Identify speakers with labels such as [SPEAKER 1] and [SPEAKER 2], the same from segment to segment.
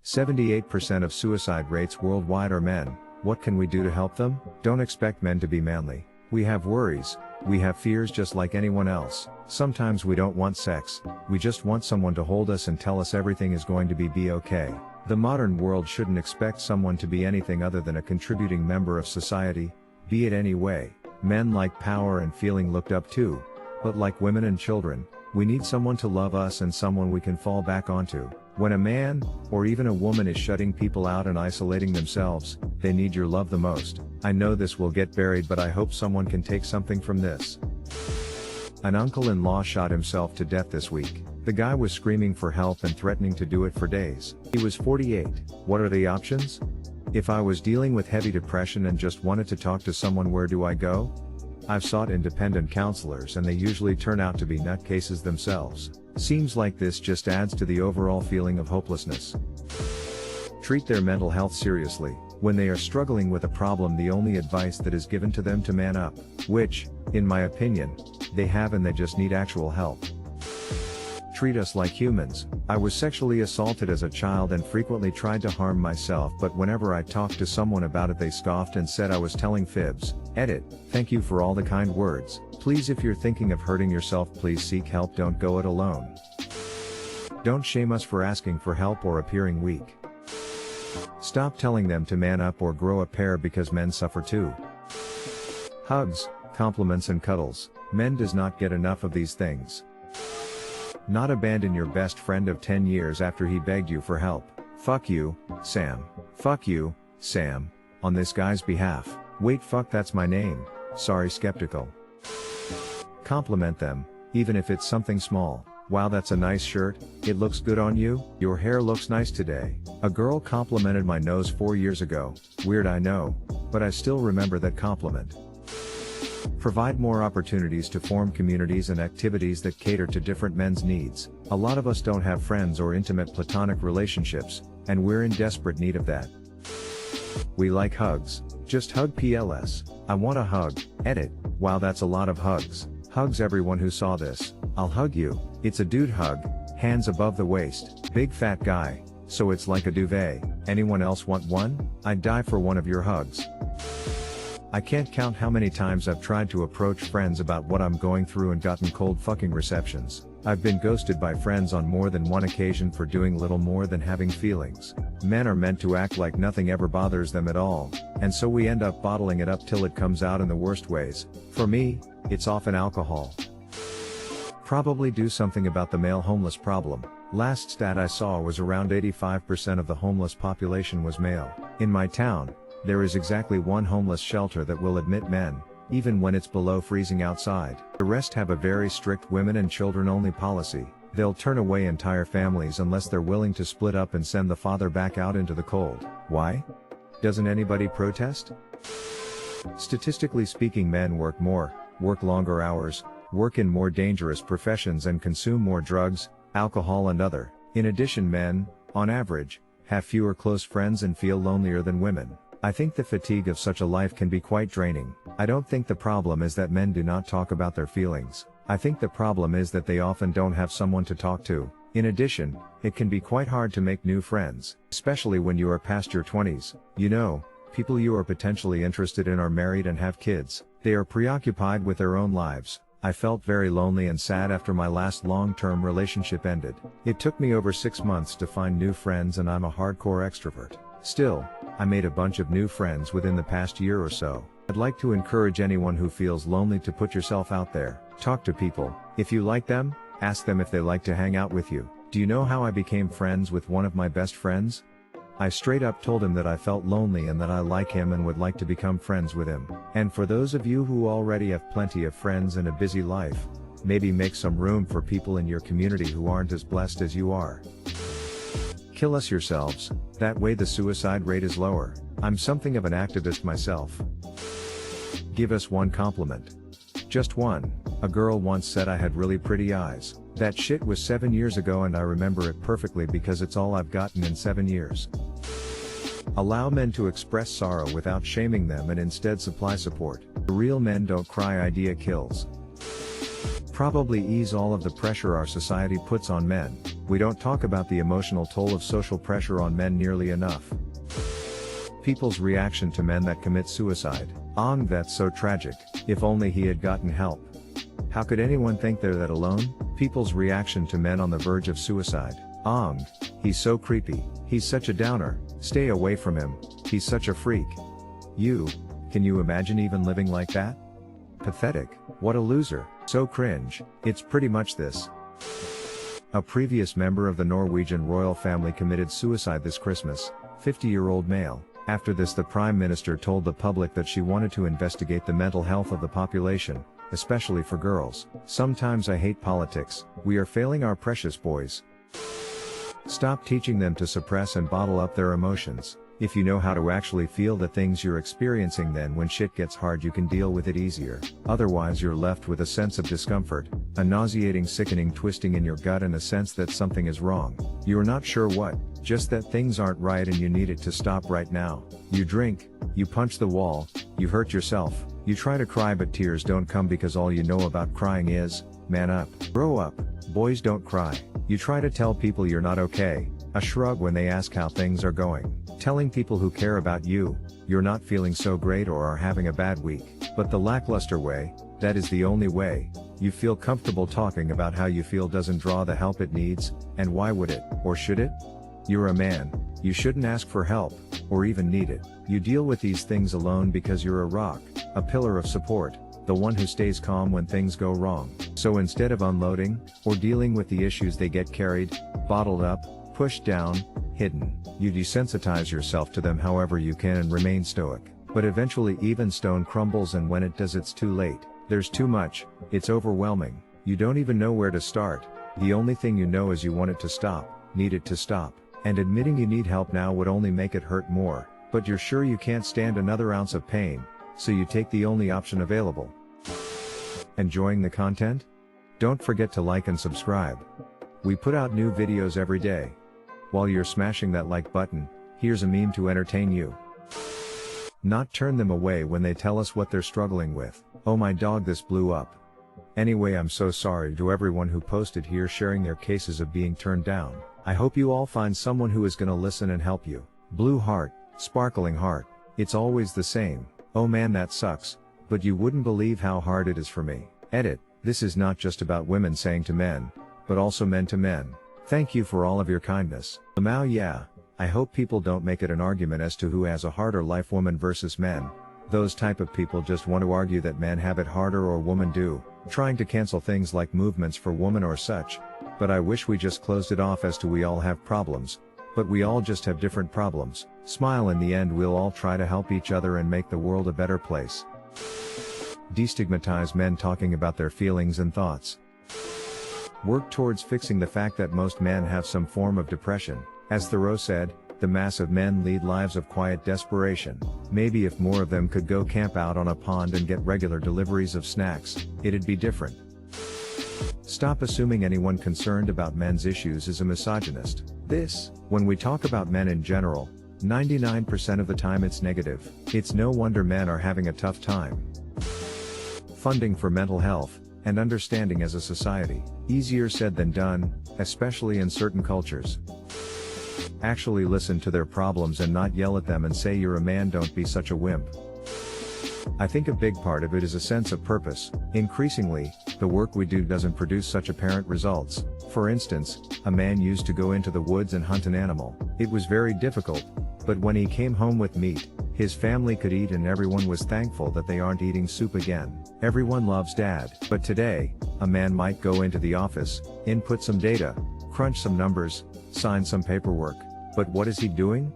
[SPEAKER 1] 78% of suicide rates worldwide are men. What can we do to help them? Don't expect men to be manly. We have worries. We have fears just like anyone else. Sometimes we don't want sex. We just want someone to hold us and tell us everything is going to be okay. The modern world shouldn't expect someone to be anything other than a contributing member of society, be it any way. Men like power and feeling looked up to. But like women and children, we need someone to love us and someone we can fall back onto. When a man, or even a woman is shutting people out and isolating themselves, they need your love the most. I know this will get buried, but I hope someone can take something from this. An uncle-in-law shot himself to death this week. The guy was screaming for help and threatening to do it for days. He was 48. What are the options? If I was dealing with heavy depression and just wanted to talk to someone, where do I go? I've sought independent counselors and they usually turn out to be nutcases themselves. Seems like this just adds to the overall feeling of hopelessness. Treat their mental health seriously. When they are struggling with a problem, the only advice that is given to them to man up, which, in my opinion, they have, and they just need actual help. Treat us like humans. I was sexually assaulted as a child and frequently tried to harm myself, but whenever I talked to someone about it they scoffed and said I was telling fibs. Edit. Thank you for all the kind words. Please, if you're thinking of hurting yourself, please seek help, don't go it alone. Don't shame us for asking for help or appearing weak. Stop telling them to man up or grow a pair, because men suffer too. Hugs, compliments and cuddles. Men does not get enough of these things. Not abandon your best friend of 10 years after he begged you for help. Fuck you, Sam. Fuck you, Sam. On this guy's behalf. Wait, fuck, that's my name. Sorry, skeptical. Compliment them, even if it's something small. Wow, that's a nice shirt. It looks good on you. Your hair looks nice today. A girl complimented my nose 4 years ago. Weird, I know, but I still remember that compliment. Provide more opportunities to form communities and activities that cater to different men's needs. A lot of us don't have friends or intimate platonic relationships, and we're in desperate need of that. We like hugs. Just hug PLS. I want a hug. Edit. Wow, that's a lot of hugs. Hugs everyone who saw this. I'll hug you. It's a dude hug. Hands above the waist. Big fat guy. So it's like a duvet. Anyone else want one? I'd die for one of your hugs. I can't count how many times I've tried to approach friends about what I'm going through and gotten cold fucking receptions. I've been ghosted by friends on more than one occasion for doing little more than having feelings. Men are meant to act like nothing ever bothers them at all, and so we end up bottling it up till it comes out in the worst ways. For me, it's often alcohol. Probably do something about the male homeless problem. Last stat I saw was around 85% of the homeless population was male. In my town, there is exactly one homeless shelter that will admit men, even when it's below freezing outside. The rest have a very strict women and children only policy. They'll turn away entire families unless they're willing to split up and send the father back out into the cold. Why? Doesn't anybody protest? Statistically speaking, men work more, work longer hours, work in more dangerous professions and consume more drugs, alcohol and other. In addition, men, on average, have fewer close friends and feel lonelier than women. I think the fatigue of such a life can be quite draining. I don't think the problem is that men do not talk about their feelings. I think the problem is that they often don't have someone to talk to. In addition, it can be quite hard to make new friends, especially when you are past your 20s. You know, people you are potentially interested in are married and have kids. They are preoccupied with their own lives. I felt very lonely and sad after my last long-term relationship ended. It took me over 6 months to find new friends, and I'm a hardcore extrovert. Still, I made a bunch of new friends within the past year or so. I'd like to encourage anyone who feels lonely to put yourself out there. Talk to people. If you like them, ask them if they like to hang out with you. Do you know how I became friends with one of my best friends? I straight up told him that I felt lonely and that I like him and would like to become friends with him. And for those of you who already have plenty of friends and a busy life, maybe make some room for people in your community who aren't as blessed as you are. Kill us yourselves, that way the suicide rate is lower. I'm something of an activist myself. Give us one compliment. Just one. A girl once said I had really pretty eyes. That shit was 7 years ago and I remember it perfectly because it's all I've gotten in 7 years. Allow men to express sorrow without shaming them and instead supply support. The real men don't cry idea kills. probably ease all of the pressure our society puts on men. We don't talk about the emotional toll of social pressure on men nearly enough. People's reaction to men that commit suicide. That's so tragic. If only he had gotten help. How could anyone think they're that alone? People's reaction to men on the verge of suicide. He's so creepy. He's such a downer. Stay away from him. He's such a freak. Can you imagine even living like that? Pathetic. What a loser. So cringe. It's pretty much this. A previous member of the Norwegian royal family committed suicide this Christmas, 50-year-old male. After this, the Prime Minister told the public that she wanted to investigate the mental health of the population, especially for girls. Sometimes I hate politics. We are failing our precious boys. Stop teaching them to suppress and bottle up their emotions. If you know how to actually feel the things you're experiencing, then when shit gets hard you can deal with it easier. Otherwise you're left with a sense of discomfort, a nauseating, sickening twisting in your gut, and a sense that something is wrong. You're not sure what, just that things aren't right and you need it to stop right now. You drink, you punch the wall, you hurt yourself, you try to cry but tears don't come because all you know about crying is, man up, grow up, boys don't cry. You try to tell people you're not okay, a shrug when they ask how things are going. Telling people who care about you, you're not feeling so great or are having a bad week. But the lackluster way, that is the only way you feel comfortable talking about how you feel, doesn't draw the help it needs, and why would it, or should it? You're a man, you shouldn't ask for help, or even need it. You deal with these things alone because you're a rock, a pillar of support, the one who stays calm when things go wrong. So instead of unloading, or dealing with the issues, they get carried, bottled up, pushed down, hidden. You desensitize yourself to them however you can and remain stoic. But eventually even stone crumbles, and when it does it's too late. There's too much, it's overwhelming. You don't even know where to start. The only thing you know is you want it to stop, need it to stop. And admitting you need help now would only make it hurt more. But you're sure you can't stand another ounce of pain, so you take the only option available. Enjoying the content? Don't forget to like and subscribe. We put out new videos every day. While you're smashing that like button, here's a meme to entertain you. Not turn them away when they tell us what they're struggling with. Oh my dog, this blew up. Anyway, I'm so sorry to everyone who posted here sharing their cases of being turned down. I hope you all find someone who is gonna listen and help you. Blue heart, sparkling heart. It's always the same. Oh man, that sucks. But you wouldn't believe how hard it is for me. Edit. This is not just about women saying to men, but also men to men. Thank you for all of your kindness. Yeah, I hope people don't make it an argument as to who has a harder life, women versus men. Those type of people just want to argue that men have it harder or women do, trying to cancel things like movements for women or such. But I wish we just closed it off as to we all have problems, but we all just have different problems. Smile, in the end we'll all try to help each other and make the world a better place. Destigmatize men talking about their feelings and thoughts. Work towards fixing the fact that most men have some form of depression. As Thoreau said, the mass of men lead lives of quiet desperation. Maybe if more of them could go camp out on a pond and get regular deliveries of snacks, it'd be different. Stop assuming anyone concerned about men's issues is a misogynist. When we talk about men in general, 99% of the time it's negative. It's no wonder men are having a tough time. Funding for mental health and understanding as a society. Easier said than done, especially in certain cultures. Actually listen to their problems and not yell at them and say you're a man, don't be such a wimp. I think a big part of it is a sense of purpose. Increasingly, the work we do doesn't produce such apparent results. For instance, a man used to go into the woods and hunt an animal. It was very difficult, but when he came home with meat, his family could eat and everyone was thankful that they aren't eating soup again. Everyone loves dad. But today, a man might go into the office, input some data, crunch some numbers, sign some paperwork. But what is he doing?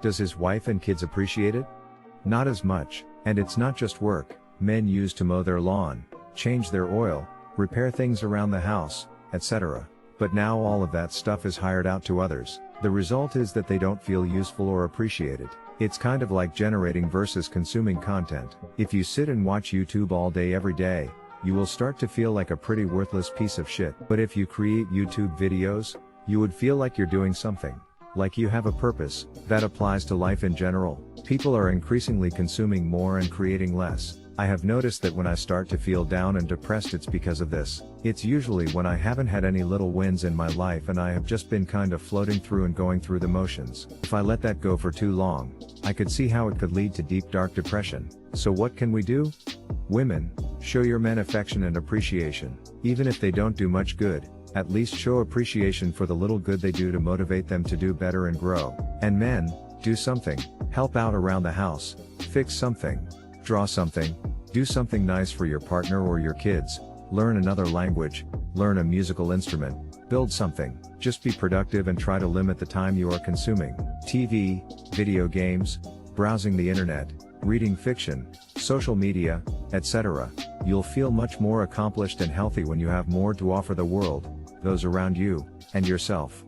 [SPEAKER 1] Does his wife and kids appreciate it? Not as much. And it's not just work. Men used to mow their lawn, change their oil, repair things around the house, etc. But now all of that stuff is hired out to others. The result is that they don't feel useful or appreciated. It's kind of like generating versus consuming content. If you sit and watch YouTube all day every day, you will start to feel like a pretty worthless piece of shit. But if you create YouTube videos, you would feel like you're doing something. Like you have a purpose. That applies to life in general. People are increasingly consuming more and creating less. I have noticed that when I start to feel down and depressed, it's because of this. It's usually when I haven't had any little wins in my life and I have just been kind of floating through and going through the motions. If I let that go for too long, I could see how it could lead to deep dark depression. So what can we do? Women, show your men affection and appreciation. Even if they don't do much good, at least show appreciation for the little good they do to motivate them to do better and grow. And men, do something. Help out around the house. Fix something. Draw something. Do something nice for your partner or your kids. Learn another language. Learn a musical instrument. Build something. Just be productive and try to limit the time you are consuming TV, video games, browsing the internet, reading fiction, social media, etc. You'll feel much more accomplished and healthy when you have more to offer the world, those around you, and yourself.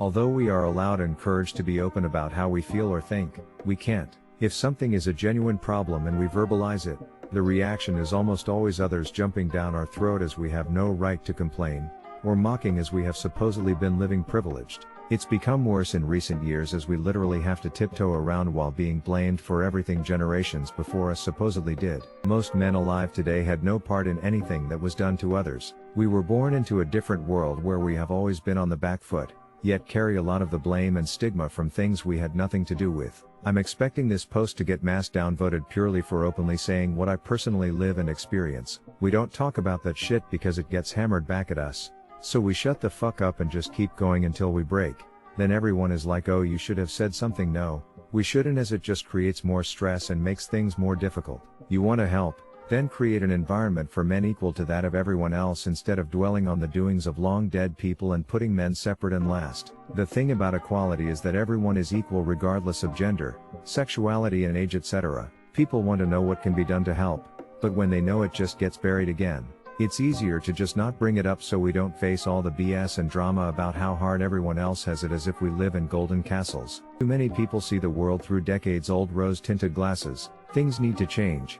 [SPEAKER 1] Although we are allowed and encouraged to be open about how we feel or think, we can't. If something is a genuine problem and we verbalize it, the reaction is almost always others jumping down our throat as we have no right to complain, or mocking as we have supposedly been living privileged. It's become worse in recent years as we literally have to tiptoe around while being blamed for everything generations before us supposedly did. Most men alive today had no part in anything that was done to others. We were born into a different world where we have always been on the back foot, yet carry a lot of the blame and stigma from things we had nothing to do with. I'm expecting this post to get mass downvoted purely for openly saying what I personally live and experience. We don't talk about that shit because it gets hammered back at us. So we shut the fuck up and just keep going until we break. Then everyone is like, oh, you should have said something. No, we shouldn't, as it just creates more stress and makes things more difficult. You want to help? Then create an environment for men equal to that of everyone else instead of dwelling on the doings of long dead people and putting men separate and last. The thing about equality is that everyone is equal regardless of gender, sexuality and age, etc. People want to know what can be done to help, but when they know, it just gets buried again. It's easier to just not bring it up so we don't face all the BS and drama about how hard everyone else has it, as if we live in golden castles. Too many people see the world through decades-old rose-tinted glasses. Things need to change.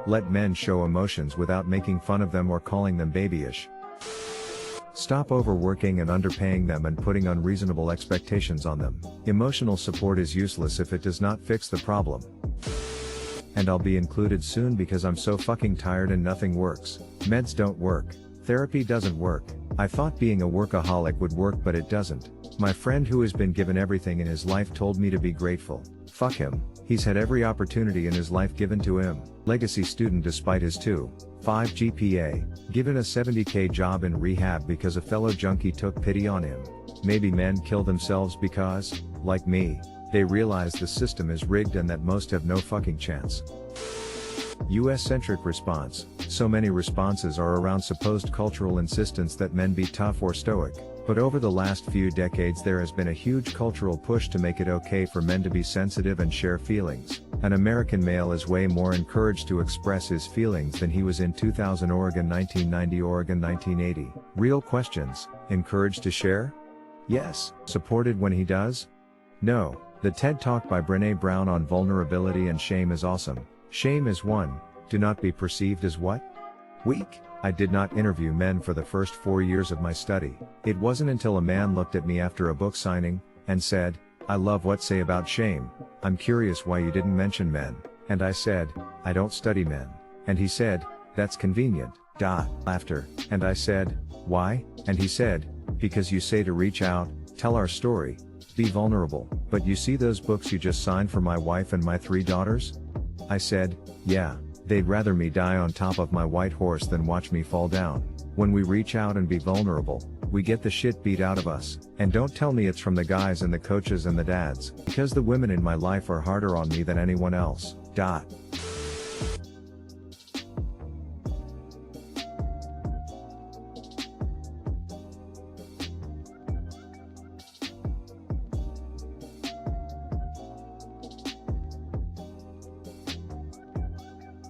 [SPEAKER 1] Let men show emotions without making fun of them or calling them babyish. Stop overworking and underpaying them and putting unreasonable expectations on them. Emotional support is useless if it does not fix the problem. And I'll be included soon because I'm so fucking tired and nothing works. Meds don't work. Therapy doesn't work. I thought being a workaholic would work, but it doesn't. My friend who has been given everything in his life told me to be grateful. Fuck him. He's had every opportunity in his life given to him. Legacy student despite his 2.5 GPA, given a $70K job in rehab because a fellow junkie took pity on him. Maybe men kill themselves because, like me, they realize the system is rigged and that most have no fucking chance. US-centric response. So many responses are around supposed cultural insistence that men be tough or stoic. But over the last few decades there has been a huge cultural push to make it okay for men to be sensitive and share feelings. An American male is way more encouraged to express his feelings than he was in 2000 Oregon, 1990 Oregon, 1980. Real questions. Encouraged to share? Yes. Supported when he does? No. The TED Talk by Brene Brown on vulnerability and shame is awesome. Shame is 1. Do not be perceived as what? Weak. I did not interview men for the first 4 years of my study. It wasn't until a man looked at me after a book signing, and said, I love what say about shame. I'm curious why you didn't mention men. And I said, I don't study men. And he said, that's convenient. Laughter. And I said, why? And he said, because you say to reach out, tell our story, be vulnerable. But you see those books you just signed for my wife and my 3 daughters? I said, yeah. They'd rather me die on top of my white horse than watch me fall down. When we reach out and be vulnerable, we get the shit beat out of us. And don't tell me it's from the guys and the coaches and the dads, because the women in my life are harder on me than anyone else.